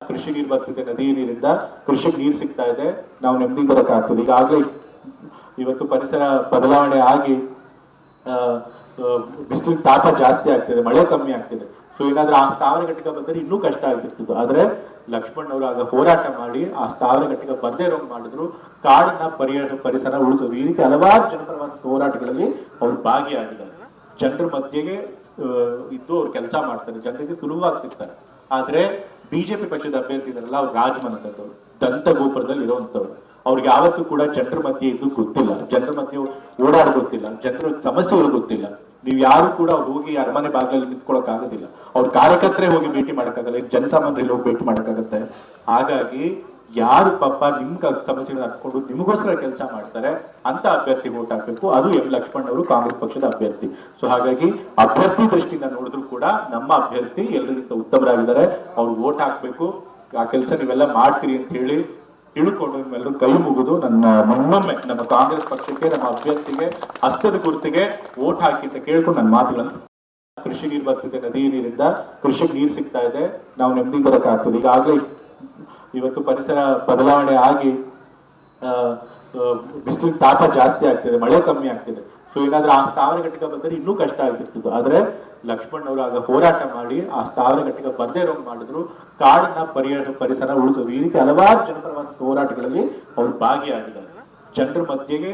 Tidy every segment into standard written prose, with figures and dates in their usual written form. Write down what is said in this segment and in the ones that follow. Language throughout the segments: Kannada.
ಕೃಷಿ ನೀರು ಬರ್ತಿದೆ, ನದಿ ನೀರಿಂದ ಕೃಷಿಗೆ ನೀರು ಸಿಗ್ತಾ ಇದೆ, ನಾವು ನೆಮ್ಮದಿ ಬರಕ್ಕಾಗ್ತದೆ. ಈಗಾಗಲೇ ಇವತ್ತು ಪರಿಸರ ಬದಲಾವಣೆ ಆಗಿ ಬಿಸಿಲಿನ ತಾಪ ಜಾಸ್ತಿ ಆಗ್ತಿದೆ, ಮಳೆ ಕಮ್ಮಿ ಆಗ್ತಿದೆ. ಸೊ ಏನಾದ್ರೂ ಆ ಸ್ಥಾವರ ಘಟಕ ಬಂದರೆ ಇನ್ನೂ ಕಷ್ಟ ಆಗ್ತಿತ್ತು. ಆದ್ರೆ ಲಕ್ಷ್ಮಣ್ ಅವರು ಆಗ ಹೋರಾಟ ಮಾಡಿ ಆ ಸ್ಥಾವರ ಘಟಕ ಬರ್ದೇ ಇರೋ ಮಾಡಿದ್ರು, ಕಾಡನ್ನ ಪರಿಸರ ಉಳಿಸೋದು, ಈ ರೀತಿ ಹಲವಾರು ಜನಪರವಾದ ಹೋರಾಟಗಳಲ್ಲಿ ಅವರು ಭಾಗಿಯಾಗಿದ್ದಾರೆ. ಜನರ ಮಧ್ಯೆಗೆ ಇದ್ದು ಅವ್ರು ಕೆಲಸ ಮಾಡ್ತಾರೆ, ಜನರಿಗೆ ಸುಲಭವಾಗಿ ಸಿಗ್ತಾರೆ. ಆದ್ರೆ ಬಿಜೆಪಿ ಪಕ್ಷದ ಅಭ್ಯರ್ಥಿ ಇದಾರಲ್ಲ, ಅವ್ರು ರಾಜಮನೆತನದವರು, ದಂತ ಗೋಪುರದಲ್ಲಿ ಇರುವಂತವ್ರು. ಅವ್ರಿಗೆ ಯಾವತ್ತೂ ಕೂಡ ಜನರ ಮಧ್ಯೆ ಇದ್ದು ಗೊತ್ತಿಲ್ಲ, ಜನರ ಮಧ್ಯೆ ಓಡಾಡ ಗೊತ್ತಿಲ್ಲ, ಜನರ ಸಮಸ್ಯೆಗಳು ಗೊತ್ತಿಲ್ಲ. ನೀವು ಯಾರು ಕೂಡ ಹೋಗಿ ಅರಮನೆ ಬಾಗಿಲಲ್ಲಿ ನಿಂತ್ಕೊಳಕ್ ಆಗೋದಿಲ್ಲ, ಅವ್ರ ಕಾರ್ಯಕರ್ತರೇ ಹೋಗಿ ಭೇಟಿ ಮಾಡಕ್ಕಾಗಲ್ಲ, ಜನಸಾಮಾನ್ಯರಲ್ಲಿ ಹೋಗಿ ಭೇಟಿ ಮಾಡಕ್ಕಾಗತ್ತೆ. ಹಾಗಾಗಿ ಯಾರು ಪಾಪ ನಿಮ್ ಸಮಸ್ಯೆಗಳನ್ನ ಹತ್ಕೊಂಡು ನಿಮಗೋಸ್ಕರ ಕೆಲಸ ಮಾಡ್ತಾರೆ ಅಂತ ಅಭ್ಯರ್ಥಿ ವೋಟ್ ಹಾಕ್ಬೇಕು. ಅದು ಎಂ ಲಕ್ಷ್ಮಣ್ ಅವರು ಕಾಂಗ್ರೆಸ್ ಪಕ್ಷದ ಅಭ್ಯರ್ಥಿ. ಸೊ ಹಾಗಾಗಿ ಅಭ್ಯರ್ಥಿ ದೃಷ್ಟಿಯಿಂದ ನೋಡಿದ್ರು ಕೂಡ ನಮ್ಮ ಅಭ್ಯರ್ಥಿ ಎಲ್ಲರಿಗಿಂತ ಉತ್ತಮರಾಗಿದ್ದಾರೆ, ಅವ್ರು ವೋಟ್ ಹಾಕ್ಬೇಕು. ಆ ಕೆಲಸ ನೀವೆಲ್ಲ ಮಾಡ್ತೀರಿ ಅಂತ ಹೇಳಿ ತಿಳ್ಕೊಂಡು ನಿಮ್ಮೆಲ್ಲರೂ ಕೈ ಮುಗಿದು ಮಮ್ಮೊಮ್ಮೆ ನಮ್ಮ ಕಾಂಗ್ರೆಸ್ ಪಕ್ಷಕ್ಕೆ, ನಮ್ಮ ಅಭ್ಯರ್ಥಿಗೆ, ಹಸ್ತದ ಗುರುತಿಗೆ ವೋಟ್ ಹಾಕಿ ಅಂತ ಕೇಳ್ಕೊಂಡು ನನ್ನ ಮಾತುಗಳನ್ನು. ಕೃಷಿ ನೀರು ಬರ್ತಿದೆ, ನದಿ ನೀರಿಂದ ಕೃಷಿಗೆ ನೀರು ಸಿಗ್ತಾ ಇದೆ, ನಾವು ನೆಮ್ಮದಿ ಬರಕ್ಕಾಗ್ತದೆ. ಈಗಾಗಲೇ ಇವತ್ತು ಪರಿಸರ ಬದಲಾವಣೆ ಆಗಿ ಬಿಸಿಲಿನ ತಾಪ ಜಾಸ್ತಿ ಆಗ್ತಿದೆ, ಮಳೆ ಕಮ್ಮಿ ಆಗ್ತಿದೆ. ಸೊ ಏನಾದ್ರೂ ಆ ಸ್ಥಾವರ ಘಟಕ ಬಂದರೆ ಇನ್ನೂ ಕಷ್ಟ ಆಗ್ತಿತ್ತು. ಆದ್ರೆ ಲಕ್ಷ್ಮಣ್ ಅವರು ಆಗ ಹೋರಾಟ ಮಾಡಿ ಆ ಸ್ಥಾವರ ಘಟಕ ಬರ್ದೇ ಇರೋ ಮಾಡಿದ್ರು, ಕಾಡನ್ನ ಪರಿಸರ ಉಳಿಸೋದು, ಈ ರೀತಿ ಹಲವಾರು ಜನಪರವಾದ ಹೋರಾಟಗಳಲ್ಲಿ ಅವರು ಭಾಗಿಯಾಗಿದ್ದಾರೆ. ಜನರ ಮಧ್ಯೆಗೆ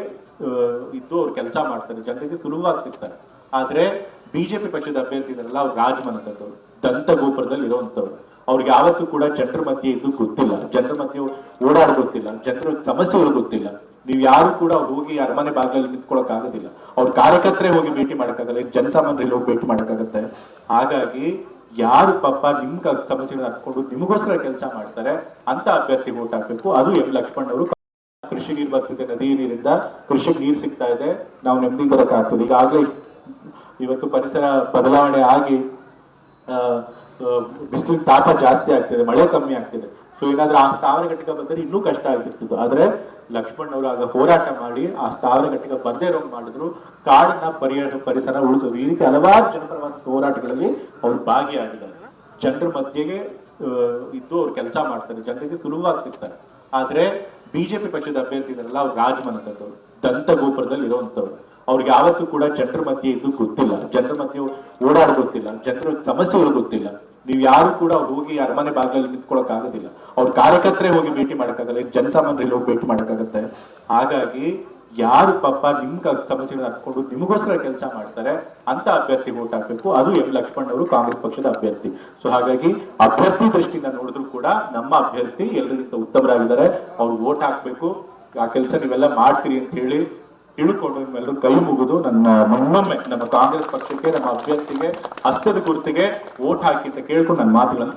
ಇದ್ದು ಅವ್ರು ಕೆಲಸ ಮಾಡ್ತಾರೆ, ಜನರಿಗೆ ಸುಲಭವಾಗಿ ಸಿಗ್ತಾರೆ. ಆದ್ರೆ ಬಿಜೆಪಿ ಪಕ್ಷದ ಅಭ್ಯರ್ಥಿ ಇದಾರಲ್ಲ, ಅವ್ರು ರಾಜಮನೆತನದವರು, ದಂತ ಗೋಪುರದಲ್ಲಿ ಇರುವಂತವ್ರು. ಅವ್ರಿಗೆ ಯಾವತ್ತೂ ಕೂಡ ಜನರ ಮಧ್ಯೆ ಇದ್ದು ಗೊತ್ತಿಲ್ಲ, ಜನರ ಮಧ್ಯೆ ಓಡಾಡ ಗೊತ್ತಿಲ್ಲ, ಜನರ ಸಮಸ್ಯೆಗಳು ಗೊತ್ತಿಲ್ಲ. ನೀವು ಯಾರು ಕೂಡ ಹೋಗಿ ಅರಮನೆ ಬಾಗಿಲಲ್ಲಿ ನಿಂತ್ಕೊಳಕ್ ಆಗೋದಿಲ್ಲ, ಅವ್ರ ಕಾರ್ಯಕರ್ತರೇ ಹೋಗಿ ಭೇಟಿ ಮಾಡಕ್ಕಾಗಲ್ಲ, ಜನಸಾಮಾನ್ಯರಲ್ಲಿ ಹೋಗಿ ಭೇಟಿ ಮಾಡಕ್ಕಾಗತ್ತೆ. ಹಾಗಾಗಿ ಯಾರು ಪಾಪ ನಿಮ್ ಸಮಸ್ಯೆಗಳನ್ನ ಹತ್ಕೊಂಡು ನಿಮಗೋಸ್ಕರ ಕೆಲಸ ಮಾಡ್ತಾರೆ ಅಂತ ಅಭ್ಯರ್ಥಿ ವೋಟ್ ಹಾಕ್ಬೇಕು. ಅದು ಎಂ ಲಕ್ಷ್ಮಣ್ ಅವರು. ಕೃಷಿ ನೀರು ಬರ್ತಿದೆ, ನದಿ ನೀರಿಂದ ಕೃಷಿಗೆ ನೀರು ಸಿಗ್ತಾ ಇದೆ, ನಾವು ನೆಮ್ಮದಿ ಬರಕ್ಕಾಗ್ತದೆ. ಈಗಾಗಲೇ ಇವತ್ತು ಪರಿಸರ ಬದಲಾವಣೆ ಆಗಿ ಬಿಸಿಲಿನ ತಾಪ ಜಾಸ್ತಿ ಆಗ್ತಿದೆ, ಮಳೆ ಕಮ್ಮಿ ಆಗ್ತಿದೆ. ಸೊ ಏನಾದ್ರೂ ಆ ಸ್ಥಾವರ ಘಟಕ ಬಂದರೆ ಇನ್ನೂ ಕಷ್ಟ ಆಗ್ತಿತ್ತು. ಆದ್ರೆ ಲಕ್ಷ್ಮಣ್ ಅವರು ಆಗ ಹೋರಾಟ ಮಾಡಿ ಆ ಸ್ಥಾವರ ಘಟಕ ಬರ್ದೇ ಇರೋ ಮಾಡಿದ್ರು, ಕಾಡನ್ನ ಪರಿಸರ ಉಳಿಸೋದು, ಈ ರೀತಿ ಹಲವಾರು ಜನಪರವಾದ ಹೋರಾಟಗಳಲ್ಲಿ ಅವರು ಭಾಗಿಯಾಗಿದ್ದಾರೆ. ಜನರ ಮಧ್ಯೆಗೆ ಇದ್ದು ಅವ್ರು ಕೆಲಸ ಮಾಡ್ತಾರೆ, ಜನರಿಗೆ ಸುಲಭವಾಗಿ ಸಿಗ್ತಾರೆ. ಆದ್ರೆ ಬಿಜೆಪಿ ಪಕ್ಷದ ಅಭ್ಯರ್ಥಿ ಇದಾರಲ್ಲ, ಅವ್ರು ರಾಜಮನೆತನದವರು, ದಂತ ಗೋಪುರದಲ್ಲಿ ಇರುವಂತವ್ರು. ಅವ್ರಿಗೆ ಯಾವತ್ತೂ ಕೂಡ ಜನರ ಮಧ್ಯೆ ಇದ್ದು ಗೊತ್ತಿಲ್ಲ, ಜನರ ಮಧ್ಯೆ ಓಡಾಡ ಗೊತ್ತಿಲ್ಲ, ಜನರ ಸಮಸ್ಯೆಗಳು ಗೊತ್ತಿಲ್ಲ. ನೀವು ಯಾರು ಕೂಡ ಹೋಗಿ ಅರಮನೆ ಬಾಗಿಲಲ್ಲಿ ನಿಂತ್ಕೊಳಕ್ ಆಗೋದಿಲ್ಲ, ಅವ್ರ ಕಾರ್ಯಕರ್ತರೇ ಹೋಗಿ ಭೇಟಿ ಮಾಡಕ್ಕಾಗಲ್ಲ, ಜನಸಾಮಾನ್ಯರಲ್ಲಿ ಹೋಗಿ ಭೇಟಿ ಮಾಡಕ್ಕಾಗತ್ತೆ. ಹಾಗಾಗಿ ಯಾರು ಪಾಪ ನಿಮ್ ಸಮಸ್ಯೆಗಳನ್ನ ಹತ್ಕೊಂಡು ನಿಮಗೋಸ್ಕರ ಕೆಲಸ ಮಾಡ್ತಾರೆ ಅಂತ ಅಭ್ಯರ್ಥಿ ವೋಟ್ ಹಾಕ್ಬೇಕು. ಅದು ಎಂ ಲಕ್ಷ್ಮಣ್ ಅವರು ಕಾಂಗ್ರೆಸ್ ಪಕ್ಷದ ಅಭ್ಯರ್ಥಿ. ಸೊ ಹಾಗಾಗಿ ಅಭ್ಯರ್ಥಿ ದೃಷ್ಟಿಯಿಂದ ನೋಡಿದ್ರು ಕೂಡ ನಮ್ಮ ಅಭ್ಯರ್ಥಿ ಎಲ್ಲರಿಗಿಂತ ಉತ್ತಮರಾಗಿದ್ದಾರೆ, ಅವ್ರು ವೋಟ್ ಹಾಕ್ಬೇಕು. ಆ ಕೆಲಸ ನೀವೆಲ್ಲ ಮಾಡ್ತೀರಿ ಅಂತ ಹೇಳಿ ತಿಳ್ಕೊಂಡು ನಿಮ್ಮೆಲ್ಲರೂ ಕೈ ಮುಗಿದು ಮಮ್ಮೊಮ್ಮೆ ನಮ್ಮ ಕಾಂಗ್ರೆಸ್ ಪಕ್ಷಕ್ಕೆ, ನಮ್ಮ ಅಭ್ಯರ್ಥಿಗೆ, ಹಸ್ತದ ಗುರುತಿಗೆ ವೋಟ್ ಹಾಕಿ ಅಂತ ಕೇಳ್ಕೊಂಡು ನನ್ನ ಮಾತುಗಳನ್ನು